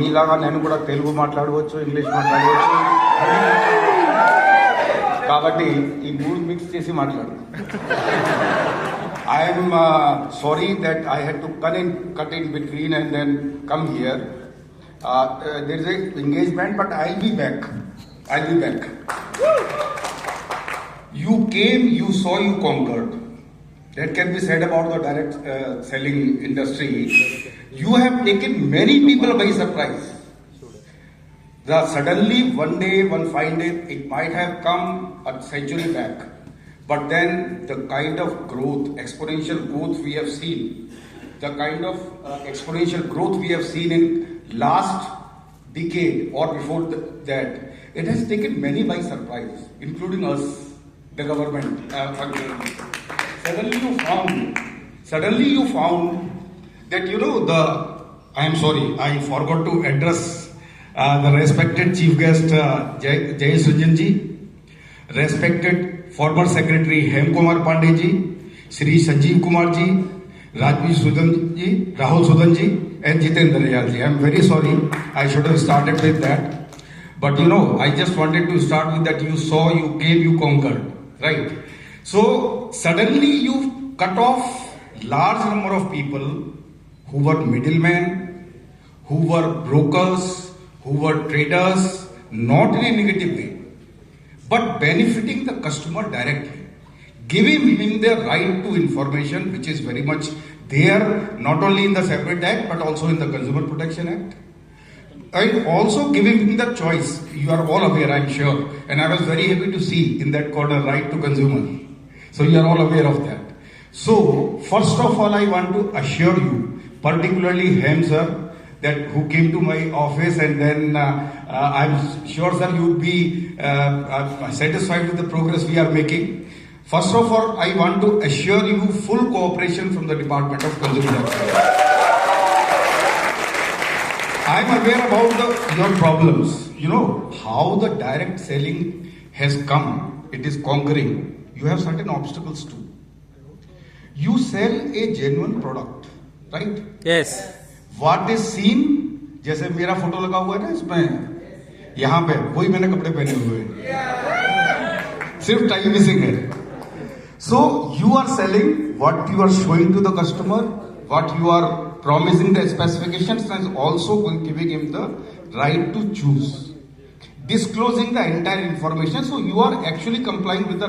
మీలాగా నేను కూడా తెలుగు మాట్లాడవచ్చు, ఇంగ్లీష్ మాట్లాడవచ్చు. కాబట్టి ఈ మూడు మిక్స్ చేసి మాట్లాడు. I am sorry that I had to cut in between and then come here. There is an engagement, but I'll be back. You came, you saw, you conquered. That can be said about the direct selling industry. You have taken many people by surprise. Suddenly, one day, one fine day, it might have come a century back. But then the kind of growth, exponential growth we have seen, in last decade or before that, it has taken many by surprise, including us, the government. Suddenly you found that, I am sorry, I forgot to address the respected chief guest, Jayesh Ranjan ji, respected former Secretary Hem Kumar Pandey ji, Shri Sanjeev Kumar ji, Rajveer Sudan ji, Rahul Sudan ji, and Jitendra Yal ji. I am very sorry, I should have started with that. But I just wanted to start with that. You saw, you came, you conquered, right? So suddenly you cut off large number of people who were middlemen, who were brokers, who were traders, not in a negative way, but benefiting the customer directly, giving him the right to information, which is very much there, not only in the Separate Act, but also in the Consumer Protection Act. And also giving him the choice. You are all aware, I'm sure. And I was very happy to see in that corner, right to consumer. So you are all aware of that. So, first of all, I want to assure you, particularly Hem sir, that who came to my office, and then I'm sure sir you would be satisfied with the progress we are making. First of all, I want to assure you full cooperation from the Department of Consumer Affairs. I'm aware about your problems. How the direct selling has come, it is conquering. You have certain obstacles too. You sell a genuine product, right? Yes. What is seen, जैसे मेरा photo लगा हुआ है ना इसमें, यहाँ पे वही मैंने कपड़े पहने हुए हैं, सिर्फ टाई मिसिंग है. So you are selling what you are showing to the customer, what you are promising the specifications, and also giving him the right to choose, disclosing the entire information. So you are actually complying with the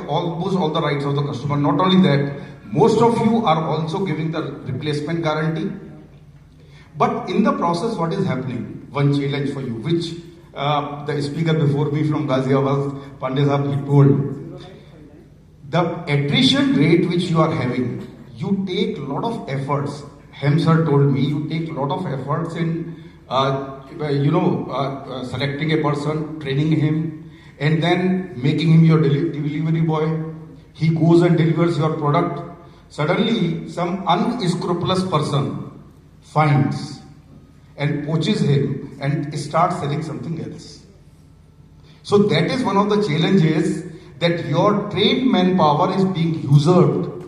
almost all the rights of the customer. Not only that, most of you are also giving the replacement guarantee. But in the process, what is happening? One challenge for you, which the speaker before me from Ghaziabad, Pandey Sahab, he told. The attrition rate which you are having, you take a lot of efforts. Hem sir told me you take a lot of efforts in selecting a person, training him, and then making him your delivery boy. He goes and delivers your product. Suddenly, some unscrupulous person finds and poaches him and starts selling something else. So that is one of the challenges, that your trained manpower is being usurped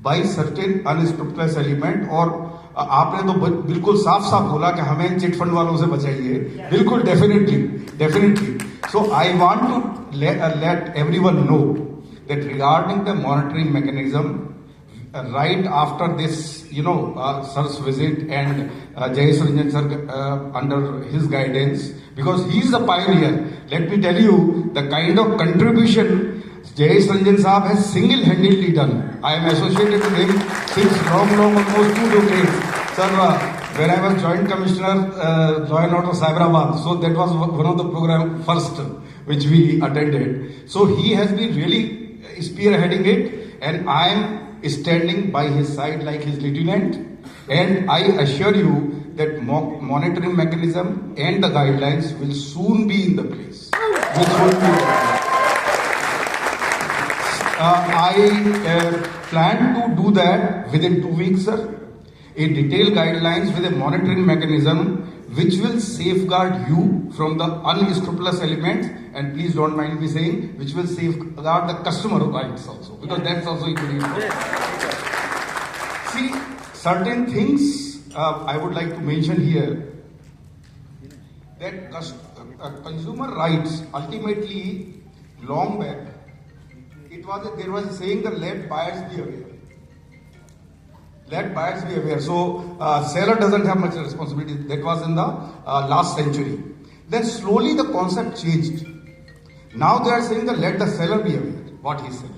by certain unscrupulous element. और आपने तो बिल्कुल साफ बोला कि हमें chit fund वालों से बचाइए. बिल्कुल definitely. So I want to let everyone know that regarding the monitoring mechanism, right after this, sir's visit and Jayesh Ranjan sir under his guidance, because he is the pioneer. Let me tell you the kind of contribution Jayesh Ranjan Saab has single-handedly done. I am associated with him since long, almost 2 decades. Sir, when I was Joint Commissioner, Law and Order Cyberabad, so that was one of the program first which we attended. So he has been really spearheading it, and I am standing by his side like his lieutenant. And I assure you that monitoring mechanism and the guidelines will soon be in the place. I plan to do that within 2 weeks, sir. A detailed guidelines with a monitoring mechanism which will safeguard you from the unscrupulous elements, and please don't mind me saying, which will safeguard the customer rights also, because that's also equally important. See, certain things I would like to mention here. that consumer rights ultimately, long back, there was a saying that let buyers be aware. Let buyers be aware. So seller doesn't have much responsibility. That was in the last century. Then slowly the concept changed. Now they are saying that let the seller be aware what he is selling.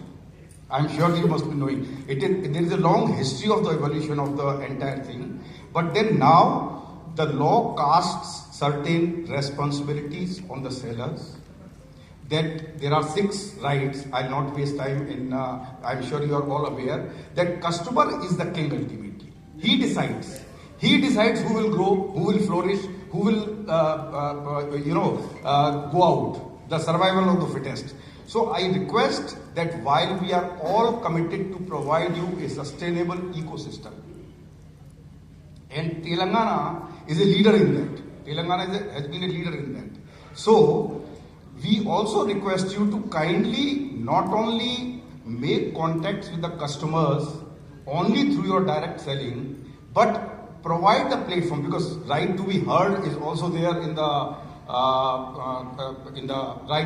I'm sure you must be knowing. There is a long history of the evolution of the entire thing. But then now the law casts certain responsibilities on the sellers. That there are 6 rights. I'll not waste time in. I'm sure you are all aware that customer is the king ultimately. He decides. He decides who will grow, who will flourish, who will go out. The survival of the fittest. So I request that while we are all committed to provide you a sustainable ecosystem, and Telangana is a leader in that. Telangana has been a leader in that. So we also request you to kindly not only make contacts with the customers only through your direct selling, but provide the platform, because right to be heard is also there in the Right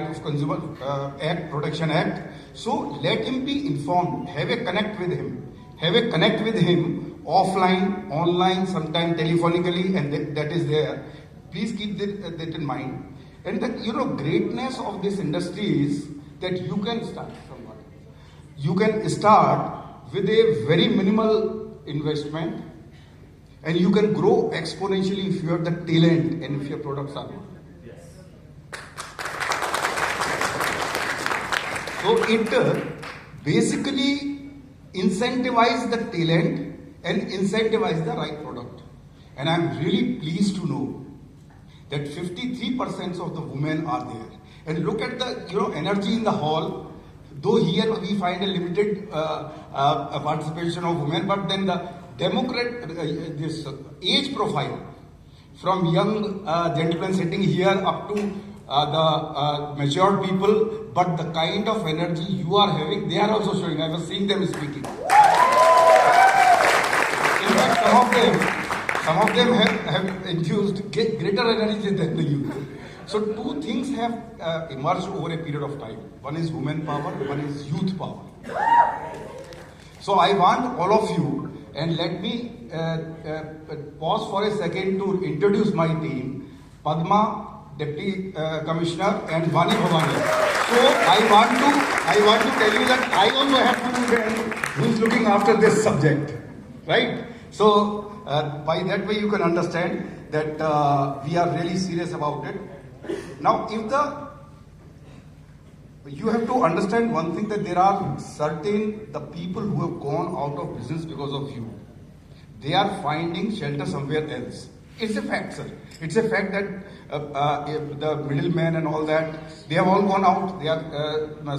of Consumer Act, Protection Act. So let him be informed, have a connect with him. Have a connect with him offline, online, sometime telephonically, and that is there. Please keep that in mind. And the greatness of this industry is that you can start somewhat. You can start with a very minimal investment, and you can grow exponentially if you have the talent and if your products are good. So it basically incentivizes the talent and incentivizes the right product. And I'm really pleased to know that 53% of the women are there. And look at the energy in the hall. Though here we find a limited participation of women, but then the this age profile from young gentlemen sitting here up to the matured people, but the kind of energy you are having, they are also showing. I was seeing them speaking. In fact, some of them have infused greater energy than the youth. So 2 things have emerged over a period of time. One is women power, one is youth power. So I want all of you, and let me pause for a second to introduce my team. Padma, Deputy Commissioner, and Vani Bhavani. So I want to tell you that I also have to be there who is looking after this subject, right? So by that way you can understand that we are really serious about it. Now, you have to understand one thing, that there are the people who have gone out of business because of you. They are finding shelter somewhere else. It's a fact, sir. It's a fact that the middlemen and all that, they have all gone out. They are,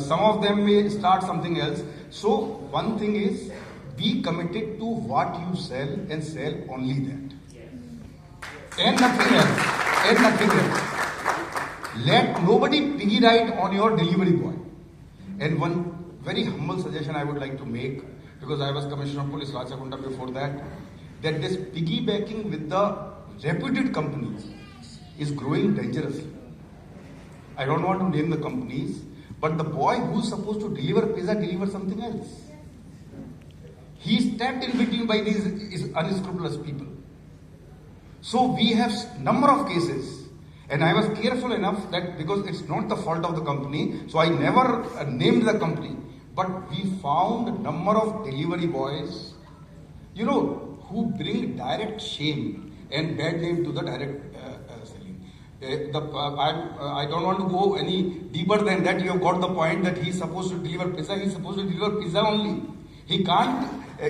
some of them may start something else. So one thing is, be committed to what you sell and sell only that. And nothing else. And nothing else. Let nobody piggy ride on your delivery boy. And one very humble suggestion I would like to make, because I was Commissioner of Police Rajagunda before that this piggybacking with the reputed companies is growing dangerously. I don't want to name the companies, but the boy who's supposed to deliver pizza delivers something else. He's tapped in between by these unscrupulous people. So we have number of cases. And I was careful enough that, because it's not the fault of the company, so I never named the company. But we found a number of delivery boys, who bring direct shame and bad name to the direct selling. I don't want to go any deeper than that. You have got the point that he's supposed to deliver pizza. He's supposed to deliver pizza only. He can't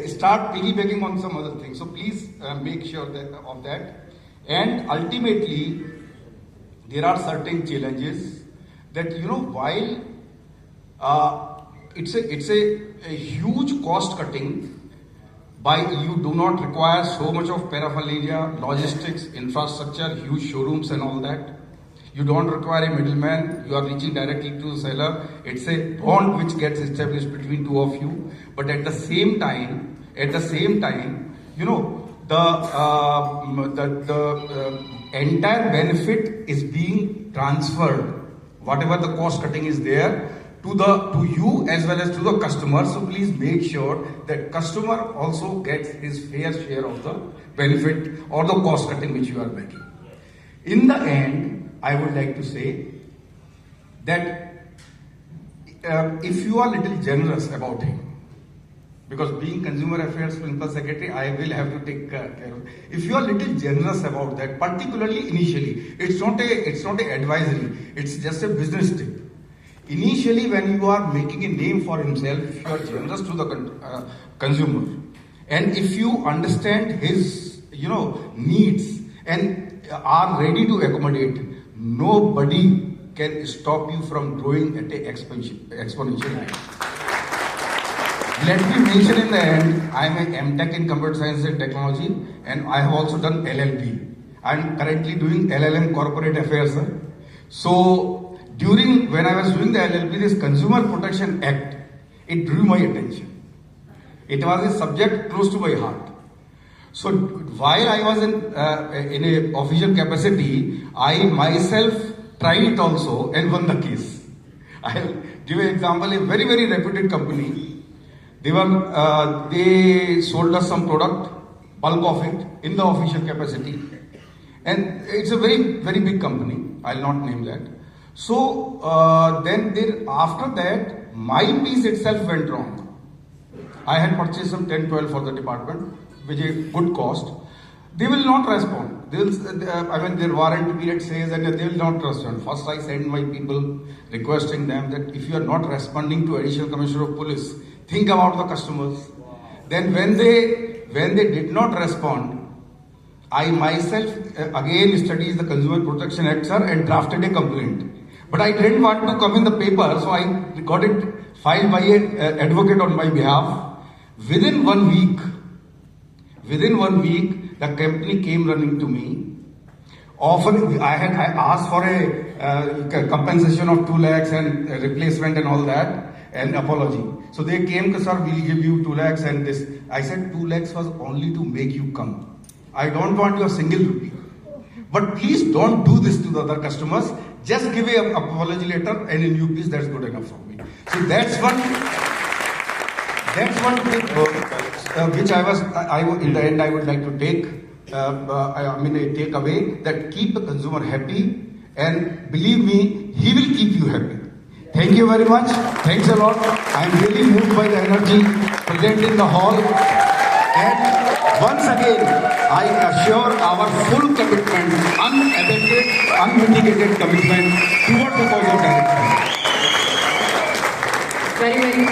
start piggybacking on some other thing. So please make sure of that. And ultimately, there are certain challenges that, while it's a huge cost cutting, you do not require so much of paraphernalia, logistics, infrastructure, huge showrooms and all that. You don't require a middleman. You are reaching directly to the seller. It's a bond which gets established between 2 of you. But at the same time, the entire benefit is being transferred. Whatever the cost cutting is there to you as well as to the customer. So please make sure that customer also gets his fair share of the benefit or the cost cutting which you are making. In the end, I would like to say that if you are little generous about him, because being Consumer Affairs Principal Secretary, I will have to take care of. If you are little generous about that, particularly initially, it's not a advisory. It's just a business tip. Initially, when you are making a name for himself, if you are generous to the consumer, and if you understand his needs and are ready to accommodate, nobody can stop you from growing at an exponential rate. Let me mention in the end, I am a MTech in Computer Science and Technology, and I have also done LLB. I am currently doing LLM Corporate Affairs. So, when I was doing the LLB, this Consumer Protection Act, it drew my attention. It was a subject close to my heart. So, while I was in a official capacity, I myself tried it also and won the case. I'll give an example, a very, very reputed company. They sold us some product, bulk of it, in the official capacity. And it's a very, very big company. I'll not name that. So, after that, my piece itself went wrong. I had purchased some 10, 12 for the department, which is good cost. They will not respond. Their warranty period says that they will not respond. First, I send my people requesting them that if you are not responding to Additional Commissioner of Police, think about the customers. Then when they did not respond, I myself again studied the Consumer Protection Act, sir, and drafted a complaint. But I didn't want to come in the paper, so I got it filed by an advocate on my behalf. Within 1 week, the company came running to me. Often I asked for a compensation of 2 lakhs and replacement and all that and apology. So they came, sir, we'll give you 2 lakhs and this. I said 2 lakhs was only to make you come. I don't want your single rupee. But please don't do this to the other customers. Just give an apology letter and in UPs, that's good enough for me. So that's one which in the end I would like to take. A takeaway that keep the consumer happy, and believe me, he will keep you happy. Thank you very much. Thanks a lot. I am really moved by the energy present in the hall. And once again, I assure our full commitment, unabated, unmitigated commitment toward the cause of direct. Very, very